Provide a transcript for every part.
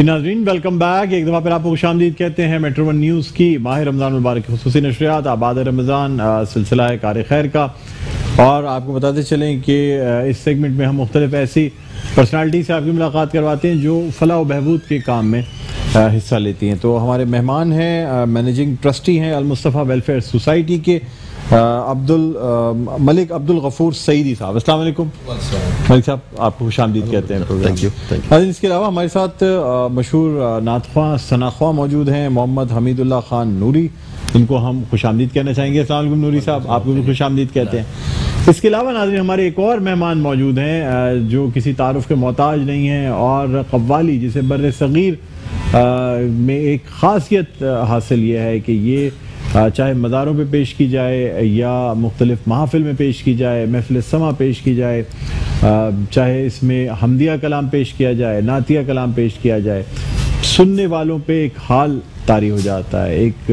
جی ناظرین welcome back, ایک دفعہ پھر آپ کو خوش آمدید کہتے ہیں میٹرو ون نیوز کی ماہ رمضان المبارک کی خصوصی نشریات آباد رمضان سلسلہ ہے کار خیر کا، اور آپ کو بتاتے چلیں کہ اس سیگمنٹ میں ہم مختلف ایسی پرسنالٹی سے آپ کی ملاقات کرواتے ہیں جو فلاح و بہبود کے کام میں حصہ لیتی ہیں۔ تو ہمارے مہمان ہیں مینیجنگ ٹرسٹی ہیں المصطفیٰ ویلفیئر سوسائٹی کے ملک عبد الغفور سعیدی صاحب۔ السلام علیکم ملک صاحب، آپ کو خوش آمدید کہتے ہیں پروگرام۔ اس کے علاوہ ہمارے ساتھ مشہور نعت خواں ثنا خواں موجود ہیں محمد حمید اللہ خان نوری، ان کو ہم خوش آمدید کہنا چاہیں گے۔ السلام علیکم نوری صاحب، آپ کو بھی خوش آمدید کہتے ہیں۔ اس کے علاوہ ناظرین ہمارے ایک اور مہمان موجود ہیں جو کسی تعارف کے محتاج نہیں ہیں، اور قوالی جسے بر صغیر میں ایک خاصیت حاصل یہ ہے کہ یہ چاہے مزاروں پہ پیش کی جائے یا مختلف محافل میں پیش کی جائے، محفل سما پیش کی جائے، چاہے اس میں حمدیہ کلام پیش کیا جائے، نعتیہ کلام پیش کیا جائے، سننے والوں پہ ایک حال طاری ہو جاتا ہے، ایک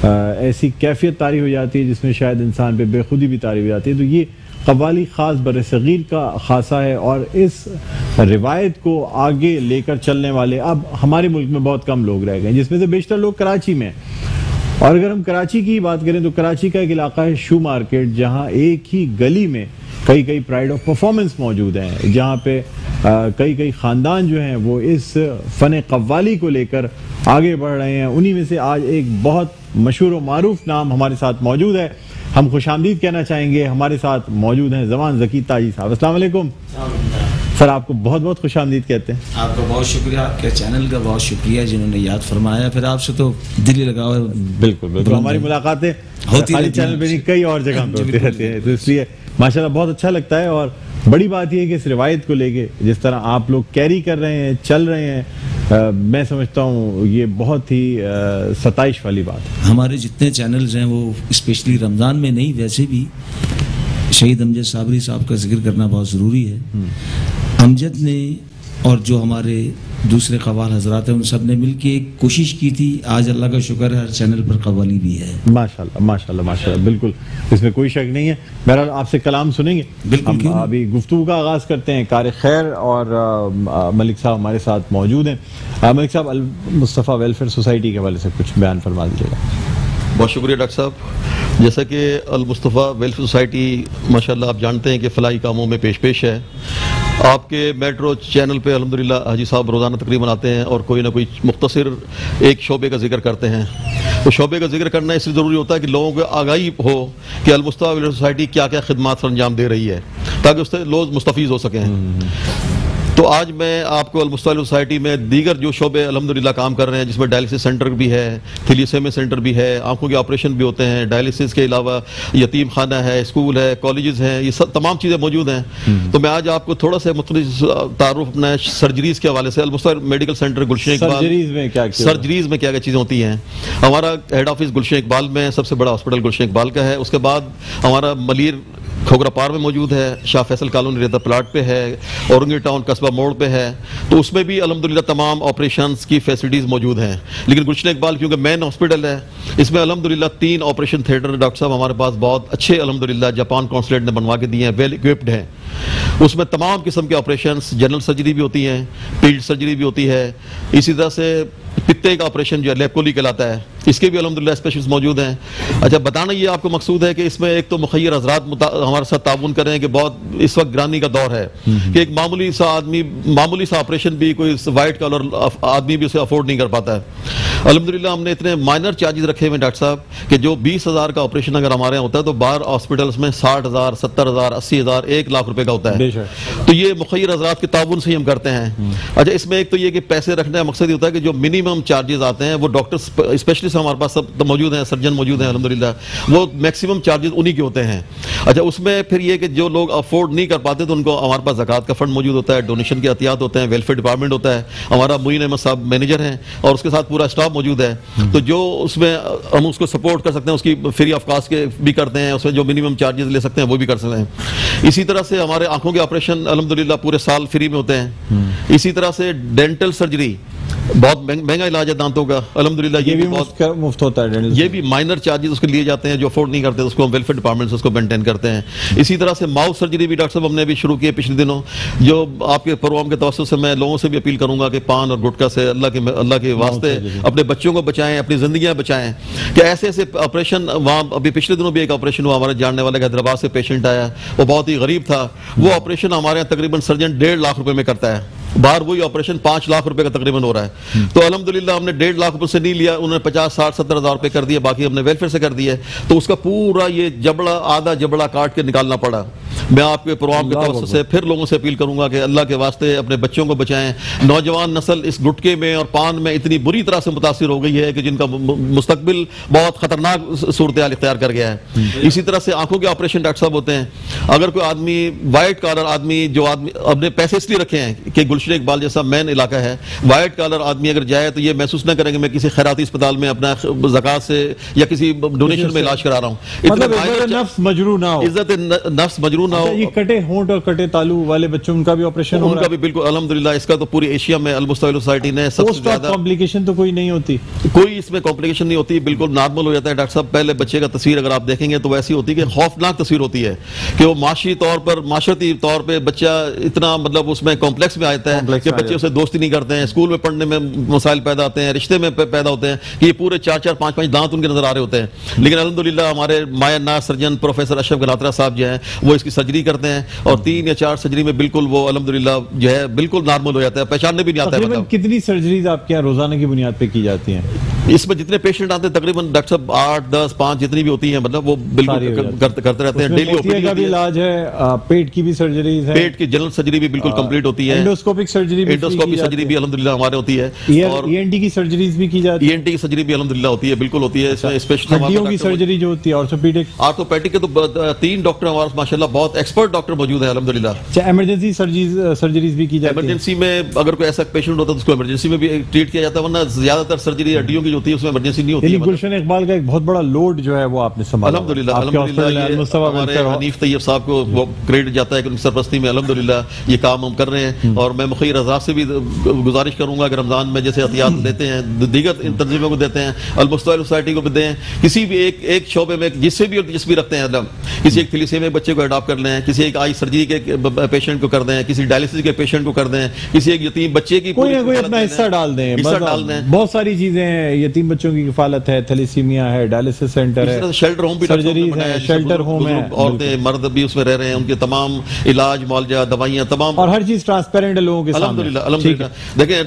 ایسی کیفیت طاری ہو جاتی ہے جس میں شاید انسان پہ بے خودی بھی طاری ہو جاتی ہے۔ تو یہ قوالی خاص بر صغیر کا خاصہ ہے، اور اس روایت کو آگے لے کر چلنے والے اب ہمارے ملک میں بہت کم لوگ رہ گئے، جس میں سے بیشتر لوگ کراچی میں۔ اور اگر ہم کراچی کی بات کریں تو کراچی کا ایک علاقہ ہے شو مارکیٹ، جہاں ایک ہی گلی میں کئی پرائڈ آف پرفارمنس موجود ہیں، جہاں پہ کئی خاندان جو ہیں وہ اس فن قوالی کو لے کر آگے بڑھ رہے ہیں۔ انہی میں سے آج ایک بہت مشہور و معروف نام ہمارے ساتھ موجود ہے، ہم خوش آمدید کہنا چاہیں گے۔ ہمارے ساتھ موجود ہیں زمان ذکی تاجی صاحب۔ السلام علیکم سر، آپ کو بہت بہت خوش آمدید کہتے ہیں۔ آپ کا بہت شکریہ، آپ کے چینل کا بہت شکریہ جنہوں نے یاد فرمایا، پھر آپ سے تو دلی لگاؤ ہے۔ بالکل ہماری ملاقاتیں خالی چینل پہ نہیں کئی اور جگہ پہ ہوتی رہتی ہیں، تو اس لیے ماشاءاللہ بہت اچھا لگتا ہے۔ اور بڑی بات یہ ہے کہ اس روایت کو لے کے جس طرح آپ لوگ کیری کر رہے ہیں، چل رہے ہیں، میں سمجھتا ہوں یہ بہت ہی ستائش والی بات ہے۔ ہمارے جتنے چینلز ہیں وہ اسپیشلی رمضان میں نہیں، ویسے بھی شہید امجد صابری صاحب کا ذکر کرنا بہت ضروری ہے۔ امجد نے اور جو ہمارے دوسرے قوال حضرات ہیں ان سب نے مل کے ایک کوشش کی تھی، آج اللہ کا شکر ہے ہر چینل پر قوالی بھی ہے۔ ماشاءاللہ بالکل، اس میں کوئی شک نہیں ہے۔ بہرحال آپ سے کلام سنیں گے، بالکل ہم ابھی گفتگو کا آغاز کرتے ہیں۔ کار خیر اور ملک صاحب ہمارے ساتھ موجود ہیں۔ ملک صاحب المصطفیٰ ویلفیئر سوسائٹی کے حوالے سے کچھ بیان فرما دیجیے گا۔ بہت شکریہ ڈاکٹر صاحب۔ جیسا کہ المصطفیٰ ویلفیئر سوسائٹی ماشاءاللہ آپ جانتے ہیں کہ فلاحی کاموں میں پیش ہے۔ آپ کے میٹرو چینل پہ الحمدللہ حاجی صاحب روزانہ تقریباً آتے ہیں اور کوئی نہ کوئی مختصر ایک شعبے کا ذکر کرتے ہیں۔ تو شعبے کا ذکر کرنا اس لیے ضروری ہوتا ہے کہ لوگوں کو آگاہی ہو کہ المصطفیٰ ویلفیئر سوسائٹی کیا خدمات انجام دے رہی ہے، تاکہ اس سے لوگ مستفیض ہو سکیں۔ تو آج میں آپ کو المصطفیٰ سوسائٹی میں دیگر جو شعبے الحمدللہ کام کر رہے ہیں، جس میں ڈائلسس سینٹر بھی ہے، تھیلیسیمیا سینٹر بھی ہے، آنکھوں کے آپریشن بھی ہوتے ہیں، ڈائلسس کے علاوہ یتیم خانہ ہے، اسکول ہے، کالجز ہیں، یہ سب تمام چیزیں موجود ہیں۔ تو میں آج آپ کو تھوڑا سا مختلف تعارف اپنا سرجریز کے حوالے سے المصطفیٰ medical centre Gulshan Iqbal, surgeries میں کیا چیزیں ہوتی ہیں۔ ہمارا ہیڈ آفس گلشن اقبال میں، سب سے بڑا ہاسپٹل گلشن اقبال کا ہے۔ اس کے بعد ہمارا ملیر کھوگرا پار میں موجود ہے، شاہ فیصل کالونی ریتا پلاٹ پہ ہے، اورنگی ٹاؤن قصبہ موڑ پہ ہے۔ تو اس میں بھی الحمدللہ تمام آپریشنز کی فیسلٹیز موجود ہیں۔ لیکن گلشن اقبال کیونکہ مین ہاسپٹل ہے، اس میں الحمدللہ 3 آپریشن تھیٹر ڈاکٹر صاحب ہمارے پاس بہت اچھے الحمدللہ جاپان کونسلیٹ نے بنوا کے دیے ہیں، ویل ایکوپڈ ہیں۔ اس میں تمام قسم کے آپریشنز، جنرل سرجری بھی ہوتی ہیں، پیلڈ سرجری بھی ہوتی ہے، اسی طرح سے پتے کا آپریشن جو ہے لیپکولی کہلاتا ہے، اس کے بھی الحمدللہ اسپیشلسٹ موجود ہیں۔ اچھا، بتانا یہ آپ کو مقصود ہے کہ اس میں ایک تو مخیر حضرات ہمارے ساتھ تعاون کر رہے ہیں کہ بہت اس وقت گرانی کا دور ہے کہ ایک معمولی سا آپریشن بھی کوئی وائٹ کالر آدمی بھی اسے افورڈ نہیں کر پاتا ہے۔ الحمدللہ ہم نے اتنے مائنر چارجز رکھے ہوئے ہیں ڈاکٹر صاحب کہ جو 20,000 کا آپریشن اگر ہمارے یہاں ہوتا ہے تو باہر ہاسپٹلس میں 60,000 70,000 80,000 1 لاکھ روپے کا ہوتا ہے۔ تو یہ مخیر حضرات کے تعاون سے ہی ہم کرتے ہیں۔ اچھا، اس میں ایک تو یہ کہ پیسے رکھنے کا مقصد یہ ہوتا ہے کہ جو منیمم چارجز آتے ہیں وہ ڈاکٹر اسپیشلسٹ ہمارے پاس سب موجود ہیں، سرجن موجود ہیں الحمدللہ، وہ میکسیمم چارجز انہی کے ہوتے ہیں۔ اچھا، اس میں پھر یہ کہ جو لوگ افورڈ نہیں کر پاتے تو ان کو ہمارے پاس زکوٰۃ کا فنڈ موجود ہوتا ہے، ڈونیشن کے احتیاط ہوتے ہیں، ویلفیئر ڈپارٹمنٹ ہوتا ہے، ہمارا معین احمد صاحب مینیجر ہیں اور اس کے ساتھ پورا اسٹاف موجود ہے۔ تو جو اس میں ہم اس کو سپورٹ کر سکتے ہیں اس کی فری آف کاسٹ کے بھی کرتے ہیں، اس میں جو منیمم چارجز لے سکتے ہیں وہ بھی کر سکتے ہیں۔ اسی طرح سے ہمارے آنکھوں کے آپریشن الحمدللہ پورے سال فری میں ہوتے ہیں۔ اسی طرح سے ڈینٹل سرجری بہت مہنگا علاج ہے دانتوں کا الحمدللہ. یہ بھی بہت مفت ہوتا ہے. یہ بھی مائنر چارجز اس کے لیے جاتے ہیں جو افورڈ نہیں کرتے, اس کو ویلفیئر ڈپارٹمنٹ اس کو مینٹین کرتے ہیں. اسی طرح سے ماؤتھ سرجری بھی ڈاکٹر صاحب ہم نے بھی شروع کی ہے پچھلے دنوں. جو آپ کے پروگرام کے توسط سے میں لوگوں سے بھی اپیل کروں گا کہ پان اور گٹکا سے اللہ کے واسطے اپنے بچوں کو بچائیں, اپنی زندگیاں بچائیں. کہ ایسے ایسے آپریشن وہاں ابھی پچھلے دنوں بھی ایک آپریشن ہوا, ہمارے جاننے والے حیدرآباد سے پیشنٹ آیا, وہ بہت ہی غریب تھا. وہ آپریشن ہمارے یہاں تقریباً سرجن 1.5 لاکھ روپے میں کرتا ہے. باہر وہی آپریشن 5 لاکھ روپے کا تقریباً ہو رہا ہے. تو الحمدللہ ہم نے 1.5 لاکھ روپے سے نہیں لیا, انہوں نے 50, 60, 70 ہزار روپے کر دیے, باقی ہم نے ویلفیئر سے کر دیے. تو اس کا پورا یہ جبڑا آدھا جبڑا کاٹ کے نکالنا پڑا. میں آپ کے پروگرام کے توسط سے پھر لوگوں سے اپیل کروں گا کہ اللہ کے واسطے اپنے بچوں کو بچائیں. نوجوان نسل اس گٹکے میں اور پان میں اتنی بری طرح سے متاثر ہو گئی ہے کہ جن کا مستقبل بہت خطرناک صورتحال اختیار کر گیا ہے. اسی طرح سے آنکھوں کے آپریشن ڈاکٹر صاحب ہوتے ہیں. اگر کوئی آدمی وائٹ کالر آدمی, جو آدمی اپنے پیسے اس لیے رکھے ہیں کہ گلشن اقبال جیسا مین علاقہ ہے, وائٹ کالر آدمی اگر جائے تو یہ محسوس نہ کریں کہ میں کسی خیراتی اسپتال میں اپنا زکات سے یا کسی ڈونیشن میں علاج کرا رہا ہوں. مطلب عزت نفس مجروح نہ ہو, عزت نفس مجروح نہ ہو. یہ کٹے ہونٹ اور کٹے تالو والے بچوں ان کا بھی آپریشن ان کا بھی بالکل الحمدللہ. اس کا تو پوری ایشیا میں المستویل سوسائٹی نے سب سے زیادہ کمپلیکیشن تو کوئی نہیں ہوتی, کوئی اس میں کمپلیکیشن نہیں ہوتی, بالکل نارمل ہو جاتا ہے. ڈاکٹر صاحب پہلے بچے کا تصویر اگر آپ دیکھیں گے تو ویسی ہوتی ہے کہ خوفناک تصویر ہوتی ہے کہ وہ معاشی طور پر معاشرتی طور پہ بچہ اتنا مطلب اس میں کمپلیکس میں آتا ہے کہ بچے اسے دوستی نہیں کرتے ہیں, اسکول میں پڑھنے میں مسائل پیدا ہوتے ہیں, رشتے میں پیدا ہوتے ہیں کہ یہ پورے 4-4, 5-5 دانت ان کے نظر آ رہے ہوتے ہیں. لیکن الحمدللہ ہمارے ماہر ناز سرجن پروفیسر اشرف گلاترا صاحب جو ہیں وہ اس کی سرجری کرتے ہیں اور 3 یا 4 سرجری میں بالکل وہ الحمدللہ جو ہے بالکل نارمل ہو جاتا ہے, پہچاننے بھی نہیں آتا ہے. تقریباً کتنی سرجریز آپ کے یہاں روزانہ کی بنیاد پہ کی جاتی ہیں؟ اس میں جتنے پیشنٹ آتے ہیں تقریباً ڈاکٹر صاحب 8, 10, 5 جتنی بھی ہوتی ہیں مطلب وہ بالکل کرتے رہتے ہیں. ڈیلی موتیا کا بھی علاج ہے, پیٹ کی بھی سرجریز ہے, پیٹ کی جنرل سرجری بھی بالکل کمپلیٹ ہوتی ہے, انڈوسکوپک سرجری بھی الحمدللہ ہمارے ہوتی ہے, اور ENT کی سرجریز بھی کی جاتی ہے. ENT کی سرجری بھی الحمدللہ ہوتی ہے, بالکل ہوتی ہے. اس میں اسپیشل ہڈیوں کی سرجری جو ہوتی ہے, آرتھوپیڈک کے تو 3 ڈاکٹر ہمارے ماشاءاللہ بہت ایکسپرٹ ڈاکٹر موجود ہیں الحمدللہ. ایمرجنسی سرجریز بھی کی جاتی ہے. ایمرجنسی میں اگر کوئی ایسا پیشنٹ ہوتا ہے تو اس کو ایمرجنسی میں بھی ٹریٹ کیا جاتا ہے, ورنہ زیادہ تر سرجری ہڈیوں کی جو ہوتی ہے اس میں ایمرجنسی نہیں ہوتی ہے. گلشن اقبال کا ایک بہت بڑا لوڈ جو ہے وہ آپ نے سنبھالا الحمدللہ. ہمارے حنیف طیب صاحب کو وہ کریڈٹ جاتا ہے کہ ان کی سرپرستی میں الحمدللہ یہ کام ہم کر رہے ہیں. اور میں مخیر رضا سے بھی گزارش کروں گا کہ رمضان میں جیسے احتیاط دیتے ہیں دیگر تنظیموں کو دیتے ہیں, المستویل سوسائٹی کو بھی دیں, کسی بھی ایک شعبے میں جس سے بھی دلچسپی رکھتے ہیں, کسی ایک تھیلیسیمیا بچے کو اڈاپٹ کر لیں, کسی ایک آئی سرجری کے پیشنٹ کو کر دیں, کسی ڈائلسس کے پیشنٹ کو کر دیں, کسی ایک یتیم بچے کی کوئی نہ کوئی اپنا حصہ ڈال دیں. بہت ساری چیزیں ہیں, یتیم بچوں کی کفالت ہے, تھیلیسیمیا ہے, ڈائلسس سینٹر ہے, شیلٹر ہوم بھی سرجریز ہے, شیلٹر ہوم ہے, عورتیں مرد بھی اس میں رہ رہے ہیں, ان کے تمام علاج معالجہ دوائیاں تمام, اور ہر چیز ٹرانسپیرنٹ ہے لوگوں کے سامنے. الحمدللہ. دیکھیں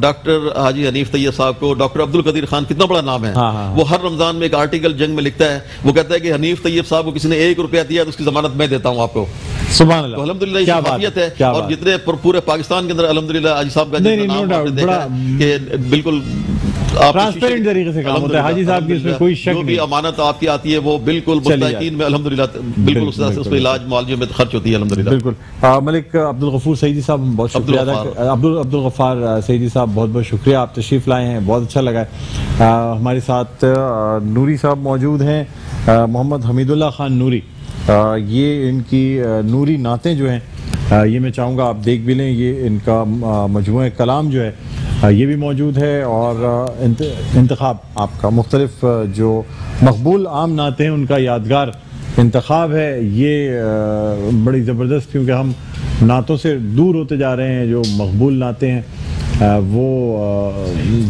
ڈاکٹر حاجی حنیف طیب صاحب کو ڈاکٹر عبد القدیر خان کتنا بڑا نام ہے, وہ ہر رمضان میں ایک آرٹیکل جنگ میں لکھتا ہے, وہ کہتا ہے کہ حنیف طیب صاحب کو کسی نے 1 روپیہ دیا تو اس کی ضمانت میں دیتا ہوں آپ کو. سبحان اللہ. الحمدللہ یہ حافظیت ہے. اور جتنے پورے پاکستان کے اندر الحمدللہ حاجی صاحب کا کہ بالکل ٹرانسپیرنٹ طریقے سے کام ہوتا ہے. حاجی صاحب کی اس میں کوئی شک نہیں, جو بھی امانت آپ کی آتی ہے وہ بالکل مستحقین میں الحمدللہ بالکل اس پہ علاج معالجے میں خرچ ہوتی ہے الحمدللہ. بالکل. ملک عبد الغفور سعیدی صاحب بہت شکریہ ادا, عبد الغفار سعیدی صاحب بہت بہت شکریہ, آپ تشریف لائے ہیں, بہت اچھا لگا ہے. ہمارے ساتھ نوری صاحب موجود ہیں, محمد حمید اللہ خان نوری. یہ ان کی نوری نعتیں جو ہیں یہ میں چاہوں گا آپ دیکھ بھی لیں. یہ ان کا مجموعہ کلام جو ہے یہ بھی موجود ہے, اور انتخاب آپ کا مختلف جو مقبول عام نعتیں ہیں ان کا یادگار انتخاب ہے. یہ بڑی زبردست, کیونکہ ہم نعتوں سے دور ہوتے جا رہے ہیں. جو مقبول نعتیں ہیں وہ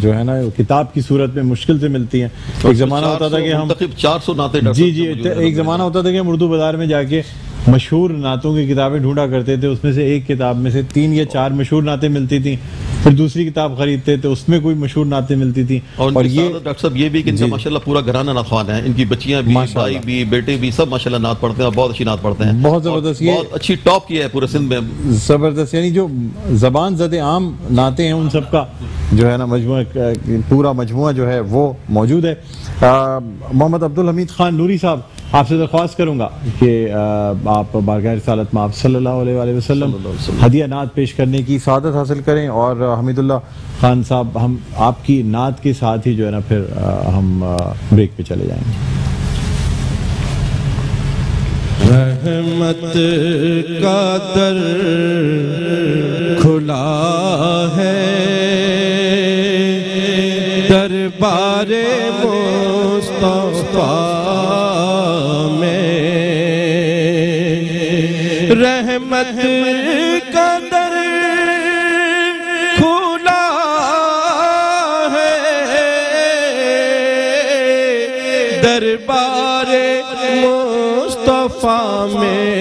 جو ہے نا کتاب کی صورت میں مشکل سے ملتی ہیں. ایک زمانہ ہوتا تھا کہ ہم 400 نعتیں, جی ایک زمانہ ہوتا تھا کہ ہم اردو بازار میں جا کے مشہور نعتوں کی کتابیں ڈھونڈا کرتے تھے, اس میں سے ایک کتاب میں سے 3 یا 4 مشہور نعتیں ملتی تھیں, پھر دوسری کتاب خریدتے تھے اس میں کوئی مشہور نعتیں ملتی تھیں. اور یہ ڈاکٹر صاحب یہ بھی کہ ان کا ماشاءاللہ پورا گھرانہ نعتخوان ہے, ان کی بچیاں بھی, بھائی بھی, بیٹے بھی, سب ماشاءاللہ نعت پڑھتے ہیں, بہت اچھی نعت پڑھتے ہیں, بہت زبردست, بہت اچھی ٹاپ کی ہے پورے سندھ میں, زبردست. یعنی جو زبان زد عام نعتیں ہیں ان سب کا جو ہے نا مجموعہ, پورا مجموعہ جو ہے وہ موجود ہے. محمد عبد الحمید خان نوری صاحب, آپ سے درخواست کروں گا کہ آپ بارگاہ رسالت میں آپ صلی اللہ علیہ وآلہ وسلم ہدیہ نعت پیش کرنے کی سعادت حاصل کریں. اور حمید اللہ خان صاحب, ہم آپ کی نعت کے ساتھ ہی جو ہے نا پھر ہم بریک پہ چلے جائیں گے. رحمت کا در کھلا ہے دربار مصطفیٰ میں رحمت کا در کھلا ہے، دربار مصطفیٰ میں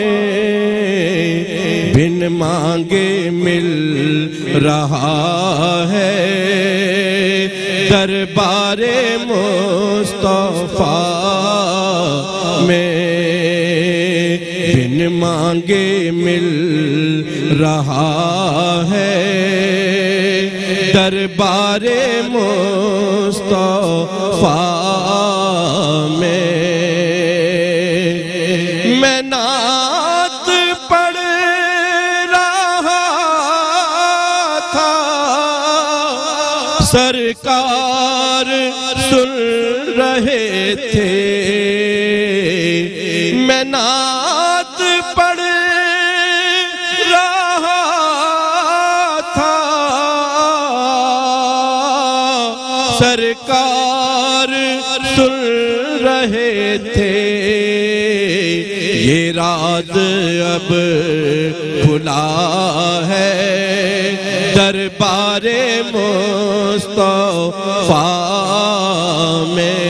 بن مانگے مل رہا ہے، دربار مصطفیٰ میں بن مانگے مل رہا ہے، دربار مصطفیٰ میں میں نعت پڑھ رہا تھا، سرکار سن رہے تھے، میں نعت پڑھ رہا تھا، سرکار سن رہے تھے، یہ راز اب کھلا ہے، دربار مصطفیٰ میں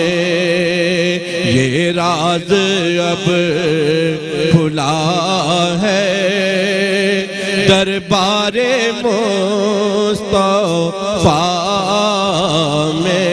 یہ راز اب کھلا ہے، دربار مصطفیٰ میں